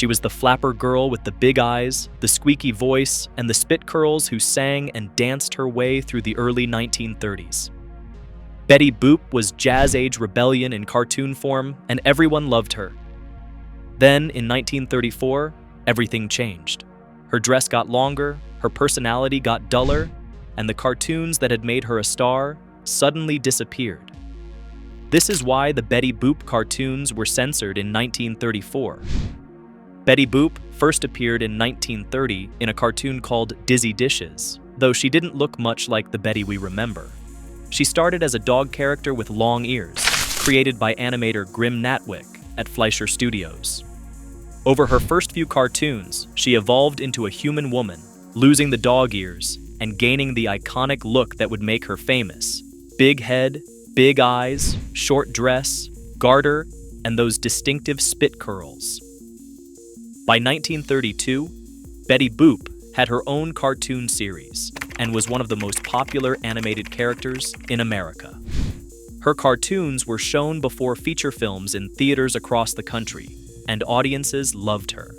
She was the flapper girl with the big eyes, the squeaky voice, and the spit curls who sang and danced her way through the early 1930s. Betty Boop was jazz-age rebellion in cartoon form, and everyone loved her. Then, in 1934, everything changed. Her dress got longer, her personality got duller, and the cartoons that had made her a star suddenly disappeared. This is why the Betty Boop cartoons were censored in 1934. Betty Boop first appeared in 1930 in a cartoon called Dizzy Dishes, though she didn't look much like the Betty we remember. She started as a dog character with long ears, created by animator Grim Natwick at Fleischer Studios. Over her first few cartoons, she evolved into a human woman, losing the dog ears and gaining the iconic look that would make her famous. Big head, big eyes, short dress, garter, and those distinctive spit curls. By 1932, Betty Boop had her own cartoon series and was one of the most popular animated characters in America. Her cartoons were shown before feature films in theaters across the country, and audiences loved her.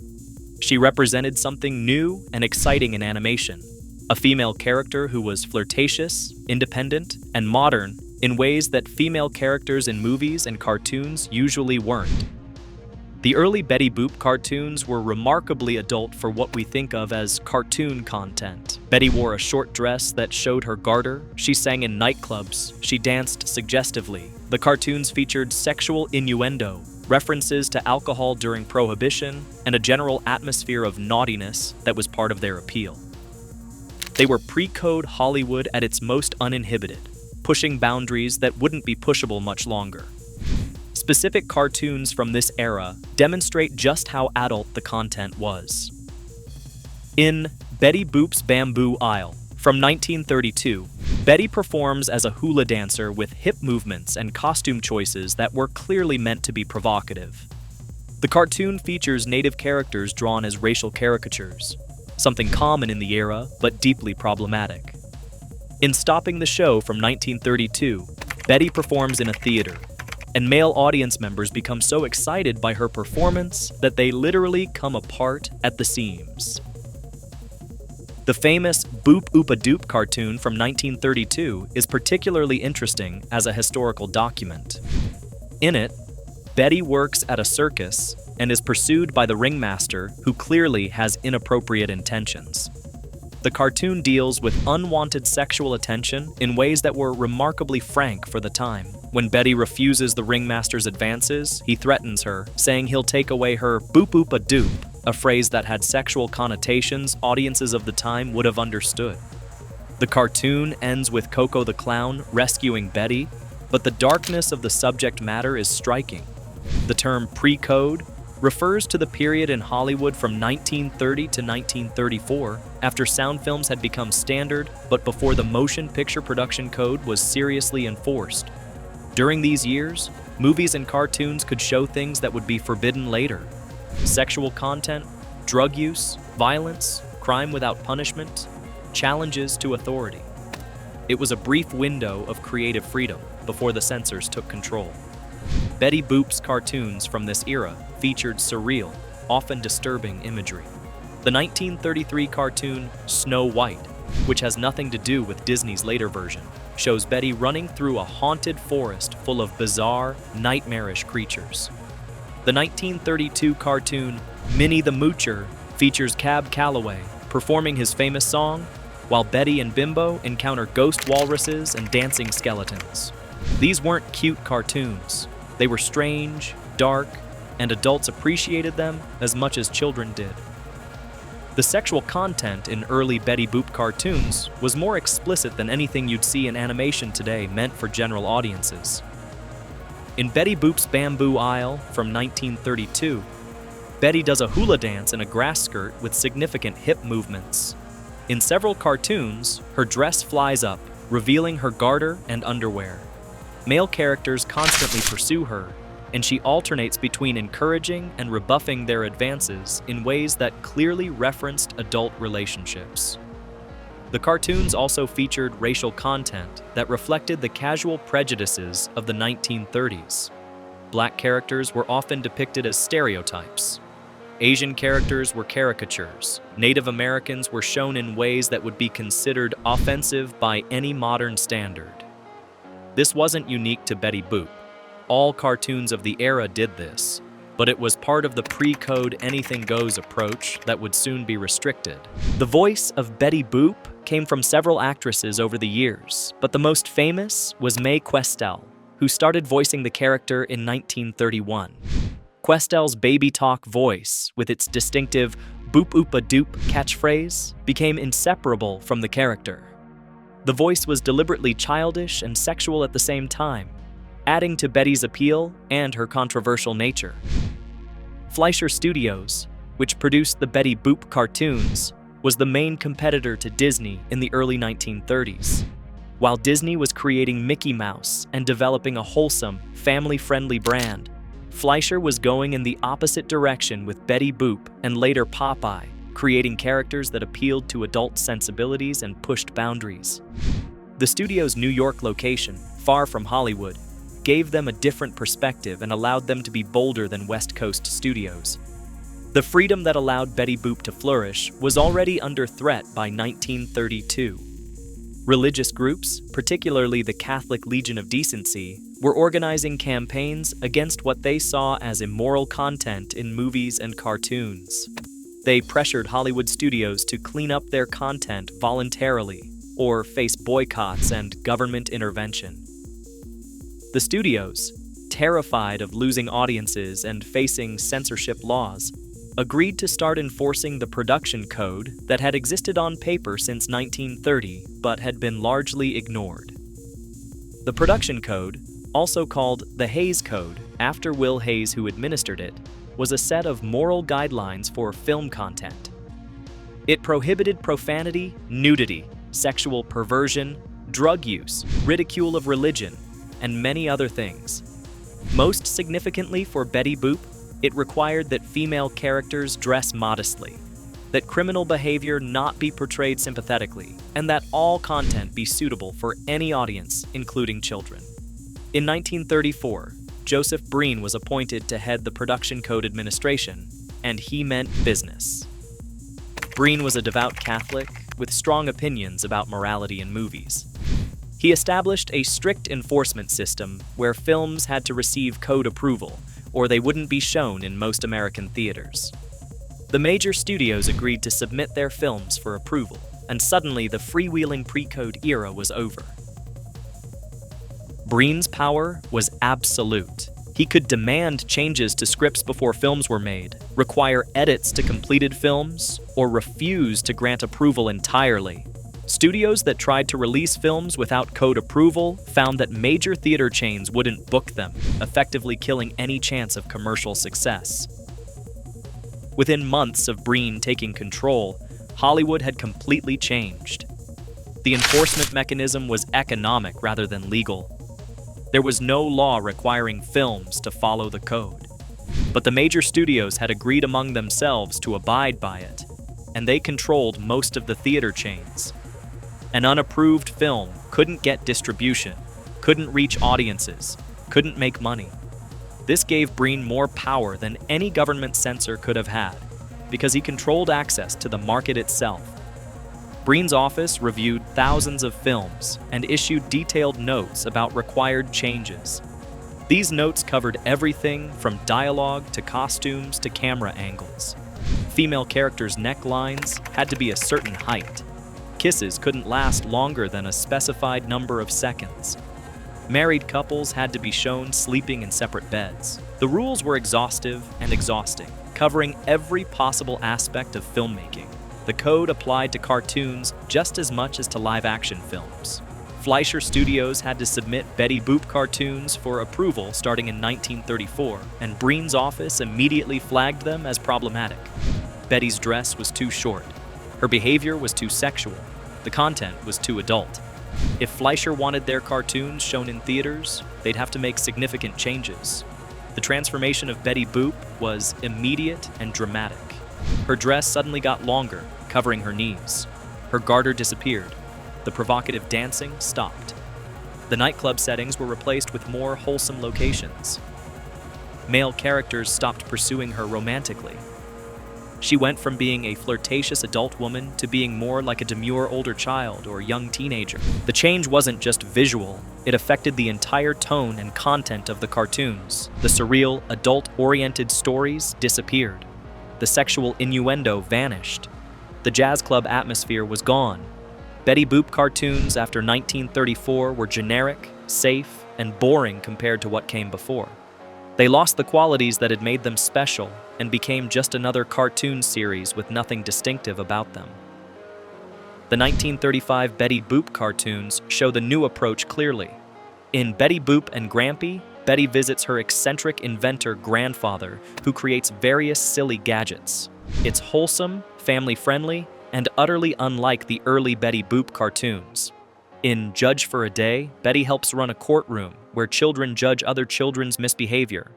She represented something new and exciting in animation, a female character who was flirtatious, independent, and modern in ways that female characters in movies and cartoons usually weren't. The early Betty Boop cartoons were remarkably adult for what we think of as cartoon content. Betty wore a short dress that showed her garter, she sang in nightclubs, she danced suggestively. The cartoons featured sexual innuendo, references to alcohol during Prohibition, and a general atmosphere of naughtiness that was part of their appeal. They were pre-code Hollywood at its most uninhibited, pushing boundaries that wouldn't be pushable much longer. Specific cartoons from this era demonstrate just how adult the content was. In Betty Boop's Bamboo Aisle, from 1932, Betty performs as a hula dancer with hip movements and costume choices that were clearly meant to be provocative. The cartoon features native characters drawn as racial caricatures, something common in the era but deeply problematic. In Stopping the Show from 1932, Betty performs in a theater, and male audience members become so excited by her performance that they literally come apart at the seams. The famous Boop Oopa Doop cartoon from 1932 is particularly interesting as a historical document. In it, Betty works at a circus and is pursued by the ringmaster, who clearly has inappropriate intentions. The cartoon deals with unwanted sexual attention in ways that were remarkably frank for the time. When Betty refuses the ringmaster's advances, he threatens her, saying he'll take away her boop oopa doop, a phrase that had sexual connotations audiences of the time would have understood. The cartoon ends with Coco the Clown rescuing Betty, but the darkness of the subject matter is striking. The term pre-code refers to the period in Hollywood from 1930 to 1934, after sound films had become standard, but before the motion picture production code was seriously enforced. During these years, movies and cartoons could show things that would be forbidden later. Sexual content, drug use, violence, crime without punishment, challenges to authority. It was a brief window of creative freedom before the censors took control. Betty Boop's cartoons from this era featured surreal, often disturbing imagery. The 1933 cartoon Snow White, which has nothing to do with Disney's later version, shows Betty running through a haunted forest full of bizarre, nightmarish creatures. The 1932 cartoon Minnie the Moocher features Cab Calloway performing his famous song, while Betty and Bimbo encounter ghost walruses and dancing skeletons. These weren't cute cartoons. They were strange, dark, and adults appreciated them as much as children did. The sexual content in early Betty Boop cartoons was more explicit than anything you'd see in animation today meant for general audiences. In Betty Boop's Bamboo Aisle from 1932, Betty does a hula dance in a grass skirt with significant hip movements. In several cartoons, her dress flies up, revealing her garter and underwear. Male characters constantly pursue her, and she alternates between encouraging and rebuffing their advances in ways that clearly referenced adult relationships. The cartoons also featured racial content that reflected the casual prejudices of the 1930s. Black characters were often depicted as stereotypes. Asian characters were caricatures. Native Americans were shown in ways that would be considered offensive by any modern standard. This wasn't unique to Betty Boop. All cartoons of the era did this, but it was part of the pre-code anything goes approach that would soon be restricted. The voice of Betty Boop came from several actresses over the years, but the most famous was Mae Questel, who started voicing the character in 1931. Questel's baby talk voice, with its distinctive boop-oop-a-doop catchphrase, became inseparable from the character. The voice was deliberately childish and sexual at the same time, adding to Betty's appeal and her controversial nature. Fleischer Studios, which produced the Betty Boop cartoons, was the main competitor to Disney in the early 1930s. While Disney was creating Mickey Mouse and developing a wholesome, family-friendly brand, Fleischer was going in the opposite direction with Betty Boop and later Popeye, creating characters that appealed to adult sensibilities and pushed boundaries. The studio's New York location, far from Hollywood, gave them a different perspective and allowed them to be bolder than West Coast studios. The freedom that allowed Betty Boop to flourish was already under threat by 1932. Religious groups, particularly the Catholic Legion of Decency, were organizing campaigns against what they saw as immoral content in movies and cartoons. They pressured Hollywood studios to clean up their content voluntarily or face boycotts and government intervention. The studios, terrified of losing audiences and facing censorship laws, agreed to start enforcing the production code that had existed on paper since 1930 but had been largely ignored. The production code, also called the Hays Code after Will Hays who administered it, was a set of moral guidelines for film content. It prohibited profanity, nudity, sexual perversion, drug use, ridicule of religion, and many other things. Most significantly for Betty Boop, it required that female characters dress modestly, that criminal behavior not be portrayed sympathetically, and that all content be suitable for any audience, including children. In 1934, Joseph Breen was appointed to head the Production Code Administration, and he meant business. Breen was a devout Catholic with strong opinions about morality in movies. He established a strict enforcement system where films had to receive code approval, or they wouldn't be shown in most American theaters. The major studios agreed to submit their films for approval, and suddenly the freewheeling pre-code era was over. Breen's power was absolute. He could demand changes to scripts before films were made, require edits to completed films, or refuse to grant approval entirely. Studios that tried to release films without code approval found that major theater chains wouldn't book them, effectively killing any chance of commercial success. Within months of Breen taking control, Hollywood had completely changed. The enforcement mechanism was economic rather than legal. There was no law requiring films to follow the code, but the major studios had agreed among themselves to abide by it, and they controlled most of the theater chains. An unapproved film couldn't get distribution, couldn't reach audiences, couldn't make money. This gave Breen more power than any government censor could have had, because he controlled access to the market itself. Breen's office reviewed thousands of films and issued detailed notes about required changes. These notes covered everything from dialogue to costumes to camera angles. Female characters' necklines had to be a certain height. Kisses couldn't last longer than a specified number of seconds. Married couples had to be shown sleeping in separate beds. The rules were exhaustive and exhausting, covering every possible aspect of filmmaking. The code applied to cartoons just as much as to live-action films. Fleischer Studios had to submit Betty Boop cartoons for approval starting in 1934, and Breen's office immediately flagged them as problematic. Betty's dress was too short. Her behavior was too sexual. The content was too adult. If Fleischer wanted their cartoons shown in theaters, they'd have to make significant changes. The transformation of Betty Boop was immediate and dramatic. Her dress suddenly got longer, covering her knees. Her garter disappeared. The provocative dancing stopped. The nightclub settings were replaced with more wholesome locations. Male characters stopped pursuing her romantically. She went from being a flirtatious adult woman to being more like a demure older child or young teenager. The change wasn't just visual, it affected the entire tone and content of the cartoons. The surreal, adult-oriented stories disappeared. The sexual innuendo vanished. The jazz club atmosphere was gone. Betty Boop cartoons after 1934 were generic, safe, and boring compared to what came before. They lost the qualities that had made them special and became just another cartoon series with nothing distinctive about them. The 1935 Betty Boop cartoons show the new approach clearly. In Betty Boop and Grampy, Betty visits her eccentric inventor grandfather, who creates various silly gadgets. It's wholesome, family-friendly, and utterly unlike the early Betty Boop cartoons. In Judge for a Day, Betty helps run a courtroom where children judge other children's misbehavior.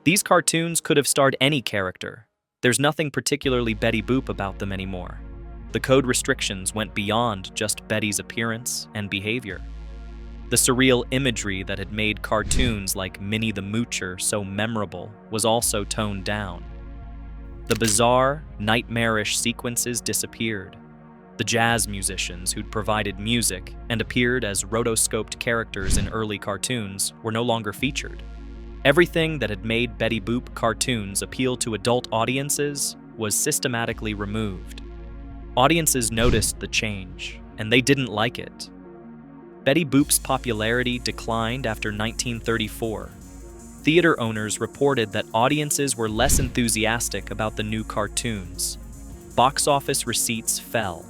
These cartoons could have starred any character. There's nothing particularly Betty Boop about them anymore. The code restrictions went beyond just Betty's appearance and behavior. The surreal imagery that had made cartoons like Minnie the Moocher so memorable was also toned down. The bizarre, nightmarish sequences disappeared. The jazz musicians who'd provided music and appeared as rotoscoped characters in early cartoons were no longer featured. Everything that had made Betty Boop cartoons appeal to adult audiences was systematically removed. Audiences noticed the change, and they didn't like it. Betty Boop's popularity declined after 1934. Theater owners reported that audiences were less enthusiastic about the new cartoons. Box office receipts fell.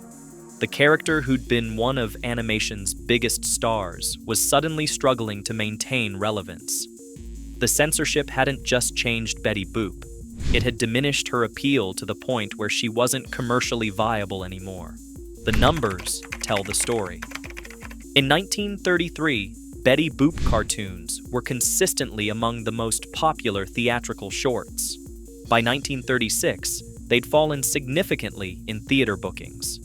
The character who'd been one of animation's biggest stars was suddenly struggling to maintain relevance. The censorship hadn't just changed Betty Boop. It had diminished her appeal to the point where she wasn't commercially viable anymore. The numbers tell the story. In 1933, Betty Boop cartoons were consistently among the most popular theatrical shorts. By 1936, they'd fallen significantly in theater bookings.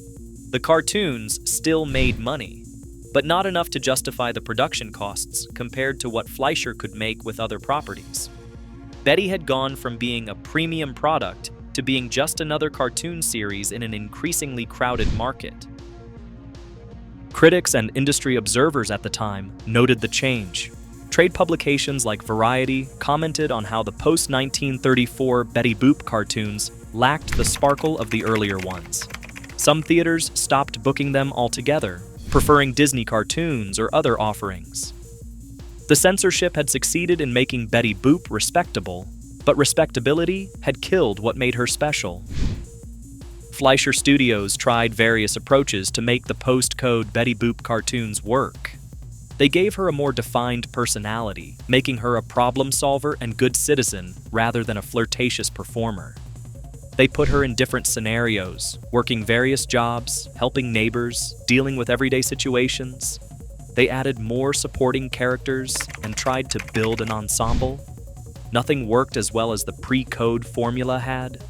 The cartoons still made money, but not enough to justify the production costs compared to what Fleischer could make with other properties. Betty had gone from being a premium product to being just another cartoon series in an increasingly crowded market. Critics and industry observers at the time noted the change. Trade publications like Variety commented on how the post-1934 Betty Boop cartoons lacked the sparkle of the earlier ones. Some theaters stopped booking them altogether, preferring Disney cartoons or other offerings. The censorship had succeeded in making Betty Boop respectable, but respectability had killed what made her special. Fleischer Studios tried various approaches to make the post-code Betty Boop cartoons work. They gave her a more defined personality, making her a problem solver and good citizen rather than a flirtatious performer. They put her in different scenarios, working various jobs, helping neighbors, dealing with everyday situations. They added more supporting characters and tried to build an ensemble. Nothing worked as well as the pre-code formula had.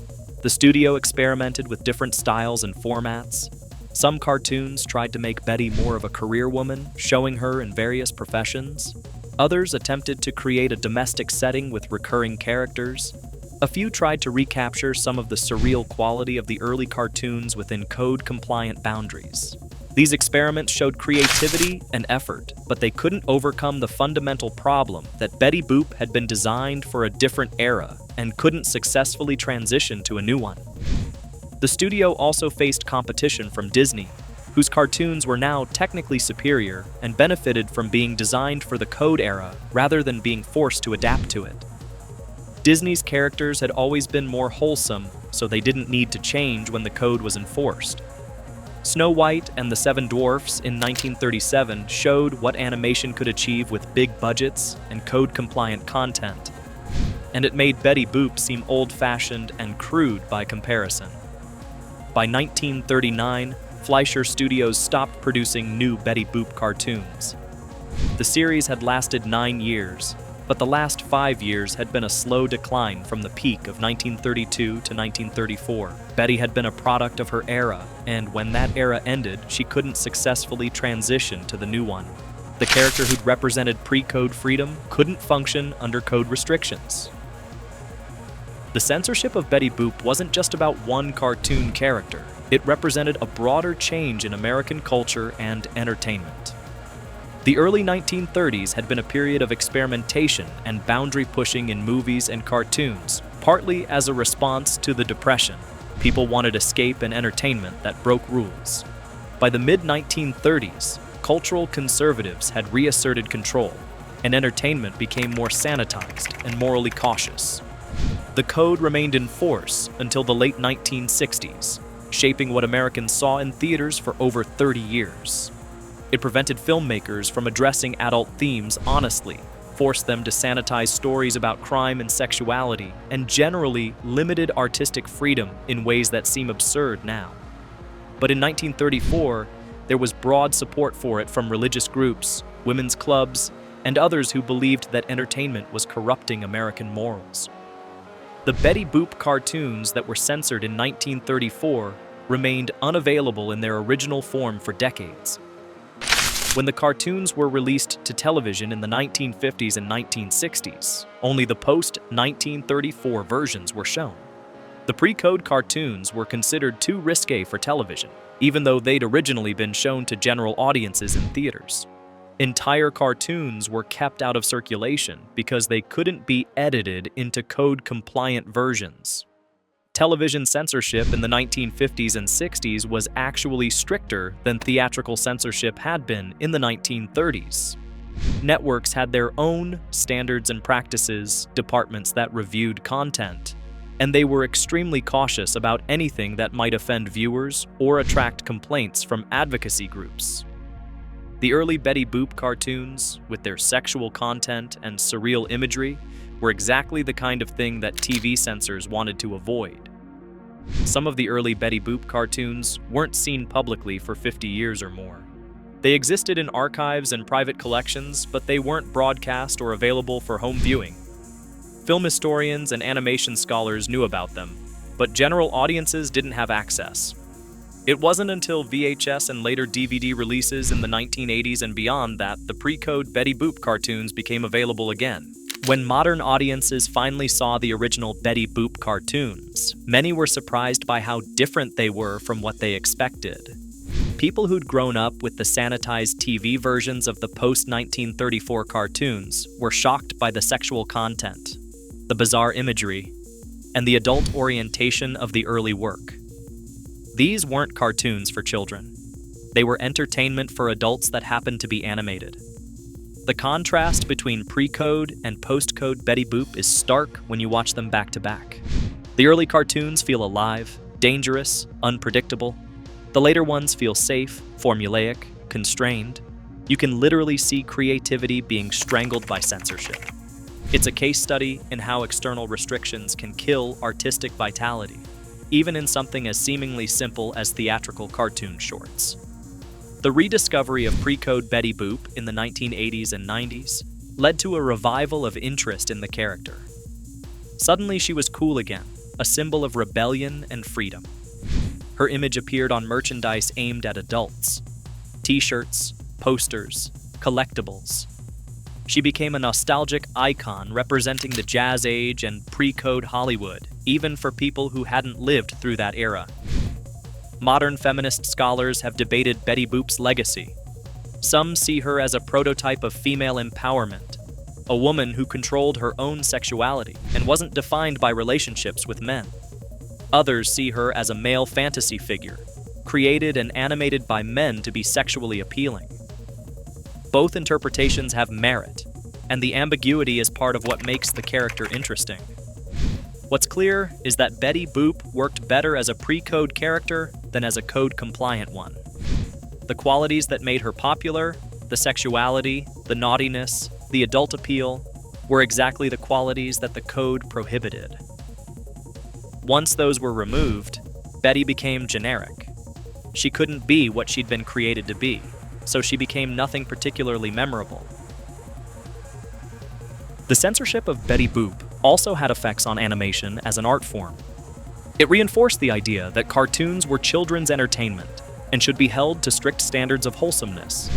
The studio experimented with different styles and formats. Some cartoons tried to make Betty more of a career woman, showing her in various professions. Others attempted to create a domestic setting with recurring characters. A few tried to recapture some of the surreal quality of the early cartoons within code-compliant boundaries. These experiments showed creativity and effort, but they couldn't overcome the fundamental problem that Betty Boop had been designed for a different era and couldn't successfully transition to a new one. The studio also faced competition from Disney, whose cartoons were now technically superior and benefited from being designed for the code era rather than being forced to adapt to it. Disney's characters had always been more wholesome, so they didn't need to change when the code was enforced. Snow White and the Seven Dwarfs in 1937 showed what animation could achieve with big budgets and code-compliant content, and it made Betty Boop seem old-fashioned and crude by comparison. By 1939, Fleischer Studios stopped producing new Betty Boop cartoons. The series had lasted 9 years, but the last 5 years had been a slow decline from the peak of 1932 to 1934. Betty had been a product of her era, and when that era ended, she couldn't successfully transition to the new one. The character who'd represented pre-code freedom couldn't function under code restrictions. The censorship of Betty Boop wasn't just about one cartoon character. It represented a broader change in American culture and entertainment. The early 1930s had been a period of experimentation and boundary pushing in movies and cartoons, partly as a response to the Depression. People wanted escape and entertainment that broke rules. By the mid-1930s, cultural conservatives had reasserted control, and entertainment became more sanitized and morally cautious. The code remained in force until the late 1960s, shaping what Americans saw in theaters for over 30 years. It prevented filmmakers from addressing adult themes honestly, forced them to sanitize stories about crime and sexuality, and generally limited artistic freedom in ways that seem absurd now. But in 1934, there was broad support for it from religious groups, women's clubs, and others who believed that entertainment was corrupting American morals. The Betty Boop cartoons that were censored in 1934 remained unavailable in their original form for decades. When the cartoons were released to television in the 1950s and 1960s, only the post-1934 versions were shown. The pre-code cartoons were considered too risque for television, even though they'd originally been shown to general audiences in theaters. Entire cartoons were kept out of circulation because they couldn't be edited into code-compliant versions. Television censorship in the 1950s and 60s was actually stricter than theatrical censorship had been in the 1930s. Networks had their own standards and practices, departments that reviewed content, and they were extremely cautious about anything that might offend viewers or attract complaints from advocacy groups. The early Betty Boop cartoons, with their sexual content and surreal imagery, were exactly the kind of thing that TV censors wanted to avoid. Some of the early Betty Boop cartoons weren't seen publicly for 50 years or more. They existed in archives and private collections, but they weren't broadcast or available for home viewing. Film historians and animation scholars knew about them, but general audiences didn't have access. It wasn't until VHS and later DVD releases in the 1980s and beyond that the pre-code Betty Boop cartoons became available again. When modern audiences finally saw the original Betty Boop cartoons, many were surprised by how different they were from what they expected. People who'd grown up with the sanitized TV versions of the post-1934 cartoons were shocked by the sexual content, the bizarre imagery, and the adult orientation of the early work. These weren't cartoons for children. They were entertainment for adults that happened to be animated. The contrast between pre-code and post-code Betty Boop is stark when you watch them back to back. The early cartoons feel alive, dangerous, unpredictable. The later ones feel safe, formulaic, constrained. You can literally see creativity being strangled by censorship. It's a case study in how external restrictions can kill artistic vitality, even in something as seemingly simple as theatrical cartoon shorts. The rediscovery of pre-code Betty Boop in the 1980s and 90s led to a revival of interest in the character. Suddenly she was cool again, a symbol of rebellion and freedom. Her image appeared on merchandise aimed at adults: t-shirts, posters, collectibles. She became a nostalgic icon representing the jazz age and pre-code Hollywood, even for people who hadn't lived through that era. Modern feminist scholars have debated Betty Boop's legacy. Some see her as a prototype of female empowerment, a woman who controlled her own sexuality and wasn't defined by relationships with men. Others see her as a male fantasy figure, created and animated by men to be sexually appealing. Both interpretations have merit, and the ambiguity is part of what makes the character interesting. What's clear is that Betty Boop worked better as a pre-code character than as a code-compliant one. The qualities that made her popular, the sexuality, the naughtiness, the adult appeal, were exactly the qualities that the code prohibited. Once those were removed, Betty became generic. She couldn't be what she'd been created to be, so she became nothing particularly memorable. The censorship of Betty Boop also had effects on animation as an art form. It reinforced the idea that cartoons were children's entertainment and should be held to strict standards of wholesomeness.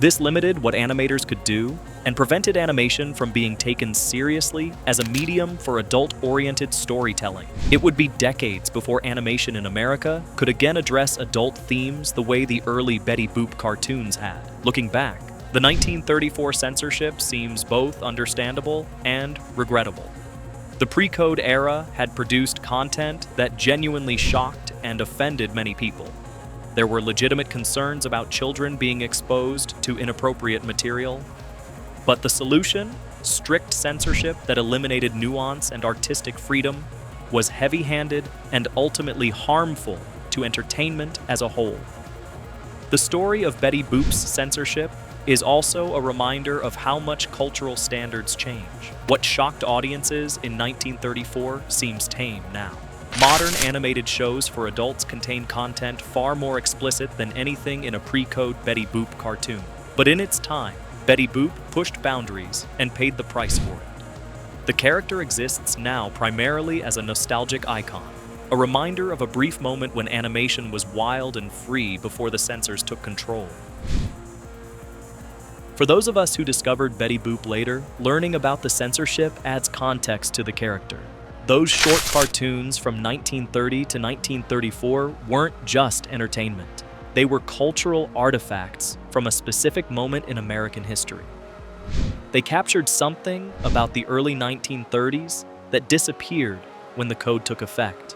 This limited what animators could do and prevented animation from being taken seriously as a medium for adult-oriented storytelling. It would be decades before animation in America could again address adult themes the way the early Betty Boop cartoons had. Looking back, the 1934 censorship seems both understandable and regrettable. The pre-code era had produced content that genuinely shocked and offended many people. There were legitimate concerns about children being exposed to inappropriate material. But the solution, strict censorship that eliminated nuance and artistic freedom, was heavy-handed and ultimately harmful to entertainment as a whole. The story of Betty Boop's censorship is also a reminder of how much cultural standards change. What shocked audiences in 1934 seems tame now. Modern animated shows for adults contain content far more explicit than anything in a pre-code Betty Boop cartoon. But in its time, Betty Boop pushed boundaries and paid the price for it. The character exists now primarily as a nostalgic icon, a reminder of a brief moment when animation was wild and free before the censors took control. For those of us who discovered Betty Boop later, learning about the censorship adds context to the character. Those short cartoons from 1930 to 1934 weren't just entertainment. They were cultural artifacts from a specific moment in American history. They captured something about the early 1930s that disappeared when the code took effect.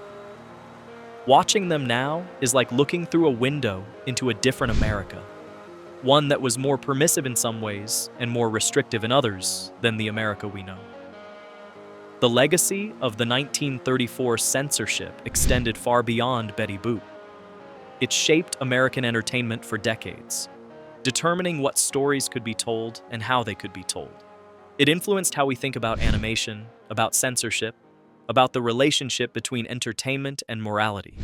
Watching them now is like looking through a window into a different America, one that was more permissive in some ways and more restrictive in others than the America we know. The legacy of the 1934 censorship extended far beyond Betty Boop. It shaped American entertainment for decades, determining what stories could be told and how they could be told. It influenced how we think about animation, about censorship, about the relationship between entertainment and morality.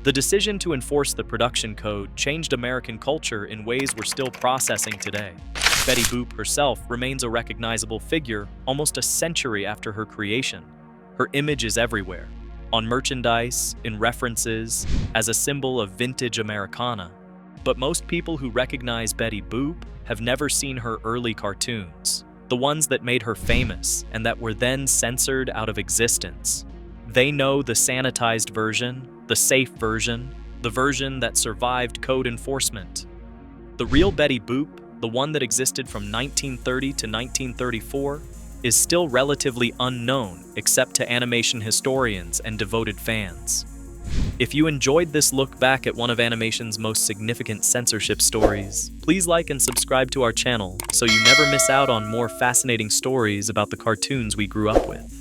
The decision to enforce the production code changed American culture in ways we're still processing today. Betty Boop herself remains a recognizable figure almost a century after her creation. Her image is everywhere, on merchandise, in references, as a symbol of vintage Americana. But most people who recognize Betty Boop have never seen her early cartoons, the ones that made her famous and that were then censored out of existence. They know the sanitized version, the safe version, the version that survived code enforcement. The real Betty Boop, the one that existed from 1930 to 1934, is still relatively unknown except to animation historians and devoted fans. If you enjoyed this look back at one of animation's most significant censorship stories, please like and subscribe to our channel so you never miss out on more fascinating stories about the cartoons we grew up with.